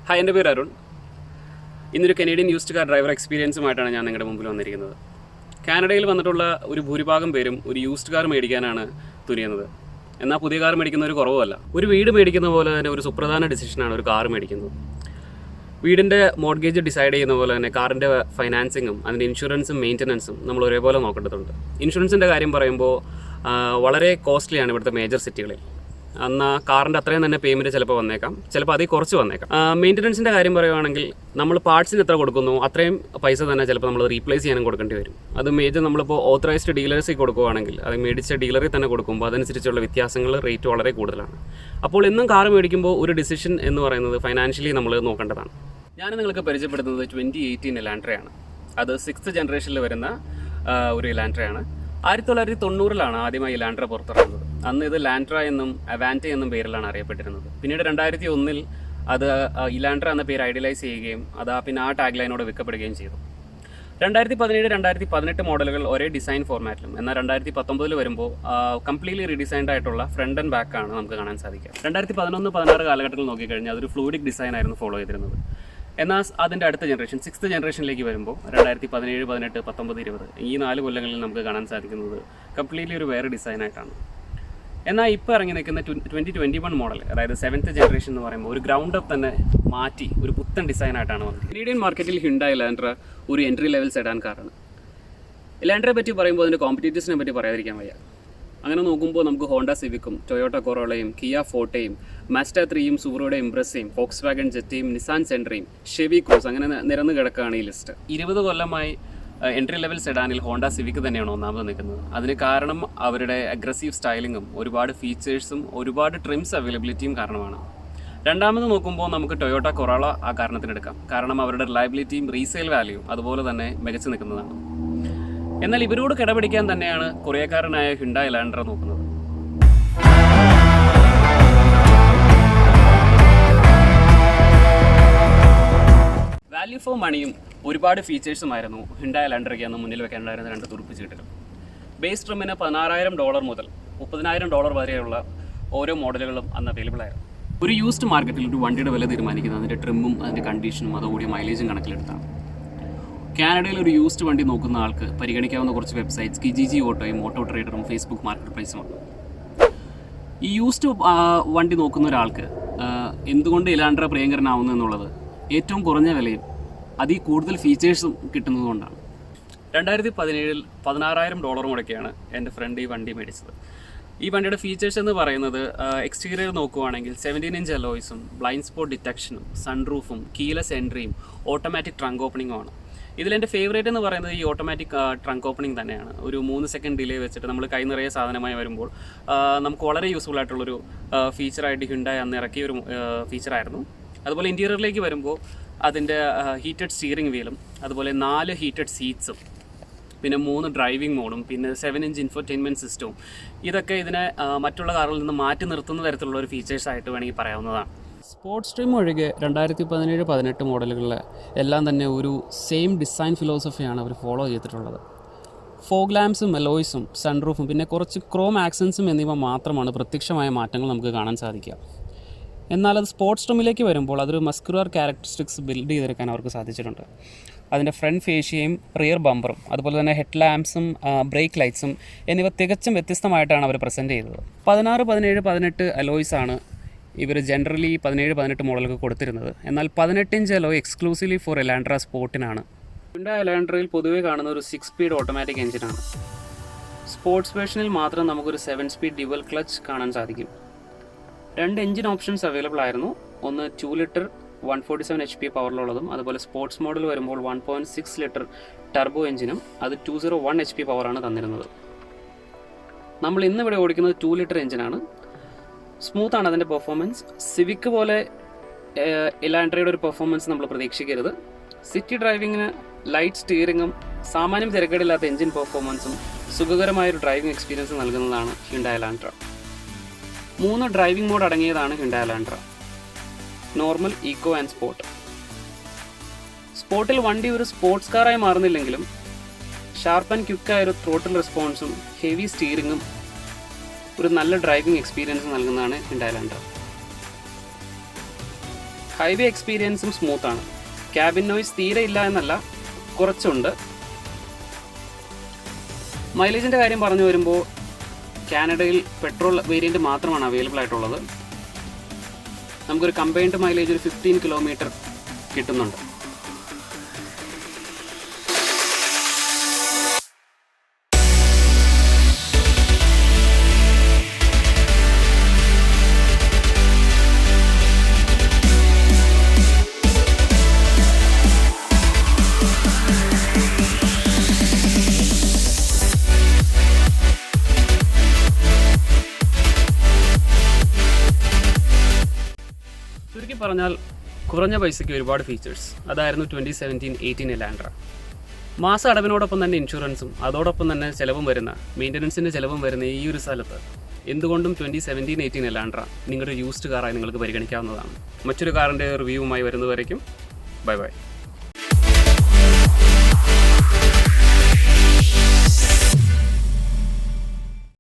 Hi, എൻ്റെ പേര് അരുൺ. ഇന്നൊരു കനേഡിയൻ യൂസ്ഡ് കാർ ഡ്രൈവർ എക്സ്പീരിയൻസുമായിട്ടാണ് ഞാൻ നിങ്ങളുടെ മുമ്പിൽ വന്നിരിക്കുന്നത്. കാനഡയിൽ വന്നിട്ടുള്ള ഒരു ഭൂരിഭാഗം പേരും ഒരു യൂസ്ഡ് കാർ മേടിക്കാനാണ് തുനിയുന്നത്. എന്നാൽ പുതിയ കാർ മേടിക്കുന്ന ഒരു കുറവുമല്ല. ഒരു വീട് മേടിക്കുന്ന പോലെ തന്നെ ഒരു സുപ്രധാന ഡിസിഷനാണ് ഒരു കാർ മേടിക്കുന്നത്. വീടിൻ്റെ മോർഗേജ് ഡിസൈഡ് ചെയ്യുന്ന പോലെ തന്നെ കാറിൻ്റെ ഫൈനാൻസിങ്ങും അതിൻ്റെ ഇൻഷുറൻസും മെയിൻ്റനൻസും നമ്മൾ ഒരേപോലെ നോക്കേണ്ടതുണ്ട്. ഇൻഷുറൻസിൻ്റെ കാര്യം പറയുമ്പോൾ വളരെ കോസ്റ്റ്ലിയാണ് ഇവിടുത്തെ മേജർ സിറ്റികളിൽ. എന്നാൽ കാറിൻ്റെ അത്രയും തന്നെ പേയ്മെൻറ്റ് ചിലപ്പോൾ വന്നേക്കാം, ചിലപ്പോൾ അതിൽ കുറച്ച് വന്നേക്കാം. മെയിൻ്റനൻസിൻ്റെ കാര്യം പറയുകയാണെങ്കിൽ നമ്മൾ പാർട്സിന് എത്ര കൊടുക്കുന്നു അത്രയും പൈസ തന്നെ ചിലപ്പോൾ നമ്മൾ റീപ്ലേസ് ചെയ്യാനും കൊടുക്കേണ്ടി വരും. അത് മേജർ നമ്മളിപ്പോൾ ഓത്തറൈസ്ഡ് ഡീലേഴ്സിൽ കൊടുക്കുകയാണെങ്കിൽ അത് മേടിച്ച ഡീലറിൽ തന്നെ കൊടുക്കുമ്പോൾ അതനുസരിച്ചുള്ള വ്യത്യാസങ്ങൾ റേറ്റ് വളരെ കൂടുതലാണ്. അപ്പോൾ എന്നും കാർ മേടിക്കുമ്പോൾ ഒരു ഡിസിഷൻ എന്ന് പറയുന്നത് ഫൈനാൻഷ്യലി നമ്മൾ നോക്കേണ്ടതാണ്. ഞാൻ നിങ്ങൾക്ക് പരിചയപ്പെടുത്തുന്നത് 2018 ഇലാൻട്രയാണ്. അത് 6th ജനറേഷനിൽ വരുന്ന ഒരു ഇലാൻട്രയാണ്. 1990 ആദ്യമായി ഇലാൻട്ര പുറത്തിറങ്ങുന്നത്. അന്ന് ഇത് ലാൻട്ര എന്നും അവാൻറ്റ എന്നും പേരിലാണ് അറിയപ്പെട്ടിരുന്നത്. പിന്നീട് 2001 അത് ഇലാൻട്ര എന്ന പേര് ഐഡിയലൈസ് ചെയ്യുകയും അത് പിന്നെ ആ ടാഗ് ലൈനോട് വിൽക്കപ്പെടുകയും ചെയ്തു. 2017, 2018 മോഡലുകൾ ഒരേ ഡിസൈൻ ഫോർമാറ്റിലും, എന്നാൽ 2019 വരുമ്പോൾ കംപ്ലീറ്റ്ലി റീഡിസൈൻഡ് ആയിട്ടുള്ള ഫ്രണ്ട് ആൻഡ് ബാക്കാണ് നമുക്ക് കാണാൻ സാധിക്കുക. 2011-16 കാലഘട്ടത്തിൽ നോക്കിക്കഴിഞ്ഞാൽ അതൊരു ഫ്ലൂയിഡിക് ഡിസൈൻ ആയിരുന്നു ഫോളോ ചെയ്തിരുന്നത്. എന്നാൽ അതിൻ്റെ അടുത്ത ജനറേഷൻ 6th ജനറേഷനിലേക്ക് വരുമ്പോൾ 2017, 18, 19, 20 ഈ 4 കൊല്ലങ്ങളിൽ നമുക്ക് കാണാൻ സാധിക്കുന്നത് കംപ്ലീറ്റ്ലി ഒരു വേറെ ഡിസൈനായിട്ടാണ്. എന്നാൽ ഇപ്പോൾ ഇറങ്ങി നിൽക്കുന്ന 2021 മോഡൽ, അതായത് 7th ജനറേഷൻ എന്ന് പറയുമ്പോൾ ഒരു ഗ്രൗണ്ട് അപ്പ് തന്നെ മാറ്റി ഒരു പുത്തൻ ഡിസൈനായിട്ടാണ് വന്നത്. കനേഡിയൻ മാർക്കറ്റിൽ ഹ്യുണ്ടായി ഇലാൻട്ര ഒരു എൻട്രി ലെവൽ സെഡാൻ കാറാണ്. ഇലാൻട്രയെ പറ്റി പറയുമ്പോൾ അതിൻ്റെ കോമ്പറ്റീറ്റേഴ്സിനെ പറ്റി പറയാതിരിക്കാൻ വയ്യ. അങ്ങനെ നോക്കുമ്പോൾ നമുക്ക് ഹോണ്ട സിവിക്കും, ടൊയോട്ട കൊറോളയും, കിയ ഫോർട്ടയും, മാസ്റ്റ 3യും, സുബറുടെ ഇംപ്രസയും, ഫോക്സ് വാഗൺ ജെറ്റയും, നിസാൻ സെൻട്രയും, ഷെവി ക്രൂസ് അങ്ങനെ നിരന്ന് കിടക്കുകയാണ് ഈ ലിസ്റ്റ്. 20 കൊല്ലമായി എൻട്രി ലെവൽ സെഡാനിൽ ഹോണ്ട സിവിക്ക് തന്നെയാണ് ഒന്നാമത് നിൽക്കുന്നത്. അതിന് കാരണം അവരുടെ അഗ്രസീവ് സ്റ്റൈലിങ്ങും ഒരുപാട് ഫീച്ചേഴ്സും ഒരുപാട് ട്രിംസ് അവൈലബിലിറ്റിയും കാരണമാണ്. രണ്ടാമത് നോക്കുമ്പോൾ നമുക്ക് ടൊയോട്ട കൊറോള ആ കാരണത്തിനെടുക്കാം. കാരണം അവരുടെ റിലയബിലിറ്റിയും റീസെയിൽ വാല്യൂയും അതുപോലെ തന്നെ മികച്ചു നിൽക്കുന്നതാണ്. എന്നാൽ ഇവരോട് കിടപിടിക്കാൻ തന്നെയാണ് കൊറിയക്കാരനായ ഹ്യുണ്ടായി ഇലാൻട്ര നോക്കുന്നത്. വാല്യൂ ഫോർ മണിയും ഒരുപാട് ഫീച്ചേഴ്സുമായിരുന്നു ഹ്യുണ്ടായി ഇലാൻട്രയ്ക്ക് അന്ന് മുന്നിൽ വെക്കാനുണ്ടായിരുന്ന 2 തുറുപ്പ് ചീട്ടുകൾ. ബേസ് ട്രിമ്മിന് $16,000 മുതൽ $30,000 വരെയുള്ള ഓരോ മോഡലുകളും അന്ന് അവൈലബിൾ ആയിരുന്നു. ഒരു യൂസ്ഡ് മാർക്കറ്റിൽ ഒരു വണ്ടിയുടെ വില തീരുമാനിക്കുന്നത് അതിൻ്റെ ട്രിമ്മും അതിൻ്റെ കണ്ടീഷനും അതോടെ മൈലേജും കണക്കിലെടുത്താണ്. കാനഡയിൽ ഒരു യൂസ്ഡ് വണ്ടി നോക്കുന്ന ആൾക്ക് പരിഗണിക്കാവുന്ന കുറച്ച് വെബ്സൈറ്റ്സ് കിജിജി ഓട്ടോയും, ഓട്ടോ ട്രേഡറും, ഫേസ്ബുക്ക് മാർക്കറ്റ് പ്രൈസുമാണ്. ഈ യൂസ്ഡ് വണ്ടി നോക്കുന്ന ഒരാൾക്ക് എന്തുകൊണ്ട് ഇലാൻട്ര പ്രിയങ്കരനാവുന്നു എന്നുള്ളത് ഏറ്റവും കുറഞ്ഞ വിലയും അതിൽ കൂടുതൽ ഫീച്ചേഴ്സും കിട്ടുന്നതുകൊണ്ടാണ്. 2017 $16,000 മുടക്കിയാണ് എൻ്റെ ഫ്രണ്ട് ഈ വണ്ടി മേടിച്ചത്. ഈ വണ്ടിയുടെ ഫീച്ചേഴ്സ് എന്ന് പറയുന്നത് എക്സ്റ്റീരിയർ നോക്കുവാണെങ്കിൽ 17-inch അലോയ്സും, ബ്ലൈൻഡ് സ്പോട്ട് ഡിറ്റക്ഷനും, സൺറൂഫും, കീലെസ് എൻട്രിയും, ഓട്ടോമാറ്റിക് ട്രങ്ക് ഓപ്പണിങ്ങുമാണ്. ഇതിലെൻ്റെ ഫേവറേറ്റ് എന്ന് പറയുന്നത് ഈ ഓട്ടോമാറ്റിക് ട്രങ്ക് ഓപ്പണിംഗ് തന്നെയാണ്. ഒരു 3 സെക്കൻഡ് ഡിലേ വെച്ചിട്ട് നമ്മൾ കൈ നിറയെ സാധനമായി വരുമ്പോൾ നമുക്ക് വളരെ യൂസ്ഫുൾ ആയിട്ടുള്ളൊരു ഫീച്ചറായിട്ട് ഹ്യുണ്ടായി അന്ന് ഇറക്കിയ ഒരു ഫീച്ചറായിരുന്നു. അതുപോലെ ഇൻറ്റീരിയറിലേക്ക് വരുമ്പോൾ അതിൻ്റെ ഹീറ്റഡ് സ്റ്റിയറിംഗ് വീലും, അതുപോലെ 4 ഹീറ്റഡ് സീറ്റ്സും, പിന്നെ 3 ഡ്രൈവിംഗ് മോഡും, പിന്നെ 7-inch ഇൻഫോർടൈൻമെൻറ്റ് സിസ്റ്റവും, ഇതൊക്കെ ഇതിനെ മറ്റുള്ള കാറുകളിൽ നിന്ന് മാറ്റി നിർത്തുന്ന തരത്തിലുള്ള ഒരു ഫീച്ചേഴ്സായിട്ട് വേണമെങ്കിൽ പറയാവുന്നതാണ്. സ്പോർട്സ് സ്ട്രീം ഒഴികെ 2017, 18 മോഡലുകളിൽ എല്ലാം തന്നെ ഒരു സെയിം ഡിസൈൻ ഫിലോസഫിയാണ് അവർ ഫോളോ ചെയ്തിട്ടുള്ളത്. ഫോഗ് ലാംപ്സും, അലോയ്സും, സൺറൂഫും, പിന്നെ കുറച്ച് ക്രോം ആക്സൻസും എന്നിവ മാത്രമാണ് പ്രത്യക്ഷമായ മാറ്റങ്ങൾ നമുക്ക് കാണാൻ സാധിക്കുക. എന്നാൽ അത് സ്പോർട്സ് സ്ട്രീമിലേക്ക് വരുമ്പോൾ അതൊരു മസ്കുലർ ക്യാരക്ടറിസ്റ്റിക്സ് ബിൽഡ് ചെയ്തെടുക്കാൻ അവർക്ക് സാധിച്ചിട്ടുണ്ട്. അതിൻ്റെ ഫ്രണ്ട് ഫേഷ്യയും റിയർ ബമ്പറും അതുപോലെ തന്നെ ഹെഡ് ലാംപ്സും ബ്രേക്ക് ലൈറ്റ്സും എന്നിവ തികച്ചും വ്യത്യസ്തമായിട്ടാണ് അവർ പ്രസൻറ്റ് ചെയ്തത്. 16, 17, 18 അലോയ്സാണ് ഇവർ ജനറലി 17, 18 മോഡലുകൾ കൊടുത്തിരുന്നത്. എന്നാൽ 18-inch അലോയ് എക്സ്ക്ലൂസീവ്ലി ഫോർ ഇലാൻട്ര സ്പോർട്ടിനാണ്. ഹ്യുണ്ടായി ഇലാൻട്രയിൽ പൊതുവേ കാണുന്ന ഒരു 6 സ്പീഡ് ഓട്ടോമാറ്റിക് എഞ്ചിനാണ്. സ്പോർട്സ് വേർഷനിൽ മാത്രം നമുക്കൊരു 7 സ്പീഡ് ഡ്യുവൽ ക്ലച്ച് കാണാൻ സാധിക്കും. 2 എഞ്ചിൻ ഓപ്ഷൻസ് അവൈലബിൾ ആയിരുന്നു. ഒന്ന് 2 ലിറ്റർ 147 HP പവറിലുള്ളതും, അതുപോലെ സ്പോർട്സ് മോഡൽ വരുമ്പോൾ 1.6 ലിറ്റർ ടർബോ എഞ്ചിനും അത് 201 HP പവറാണ് തന്നിരുന്നത്. നമ്മൾ ഇന്നിവിടെ ഓടിക്കുന്നത് 2 ലിറ്റർ എഞ്ചിനാണ്. സ്മൂത്താണ് അതിൻ്റെ പെർഫോമൻസ്. സിവിക്ക് പോലെ ഇലാൻട്രയുടെ ഒരു പെർഫോമൻസ് നമ്മൾ പ്രതീക്ഷിക്കരുത്. സിറ്റി ഡ്രൈവിങ്ങിന് ലൈറ്റ് സ്റ്റിയറിങ്ങും സാമാന്യം തിരക്കേടില്ലാത്ത എഞ്ചിൻ പെർഫോമൻസും സുഖകരമായൊരു ഡ്രൈവിംഗ് എക്സ്പീരിയൻസ് നൽകുന്നതാണ് ഹ്യുണ്ടായി ഇലാൻട്ര. 3 ഡ്രൈവിംഗ് മോഡ് അടങ്ങിയതാണ് Hyundai Elantra: normal, eco and sport. സ്പോർട്ടിൽ വണ്ടി ഒരു സ്പോർട്സ് കാറായി മാറുന്നില്ലെങ്കിലും ഷാർപ്പ് ആൻഡ് ക്വിക്കായൊരു ത്രോട്ടിൽ റെസ്പോൺസും ഹെവി സ്റ്റിയറിങ്ങും ഒരു നല്ല ഡ്രൈവിംഗ് എക്സ്പീരിയൻസ് നൽകുന്നതാണ് ഹ്യുണ്ടായി ഇലാൻട്ര. ഹൈവേ എക്സ്പീരിയൻസും സ്മൂത്താണ്. ക്യാബിൻ നോയ്സ് തീരെ ഇല്ല എന്നല്ല, കുറച്ചുണ്ട്. മൈലേജിൻ്റെ കാര്യം പറഞ്ഞു വരുമ്പോൾ കാനഡയിൽ പെട്രോൾ വേരിയൻറ്റ് മാത്രമാണ് അവൈലബിൾ ആയിട്ടുള്ളത്. നമുക്കൊരു കമ്പൈൻഡ് മൈലേജ് ഒരു 15 കിലോമീറ്റർ കിട്ടുന്നുണ്ട്. ചുരുക്കി പറഞ്ഞാൽ കുറഞ്ഞ പൈസയ്ക്ക് ഒരുപാട് ഫീച്ചേഴ്സ്. അതായിരുന്നു 2017-18 എലാൻഡ്ര. മാസ അടവിനോടൊപ്പം തന്നെ ഇൻഷുറൻസും അതോടൊപ്പം തന്നെ ചിലവും വരുന്ന മെയിൻ്റനൻസിൻ്റെ ചിലവും വരുന്ന ഈ ഒരു സ്ഥലത്ത് എന്തുകൊണ്ടും 2017-18 എലാൻഡ്ര നിങ്ങളുടെ യൂസ്ഡ് കാറായി നിങ്ങൾക്ക് പരിഗണിക്കാവുന്നതാണ്. മറ്റൊരു കാറിൻ്റെ റിവ്യൂവുമായി വരുന്നതുവരേക്കും ബൈ ബൈ.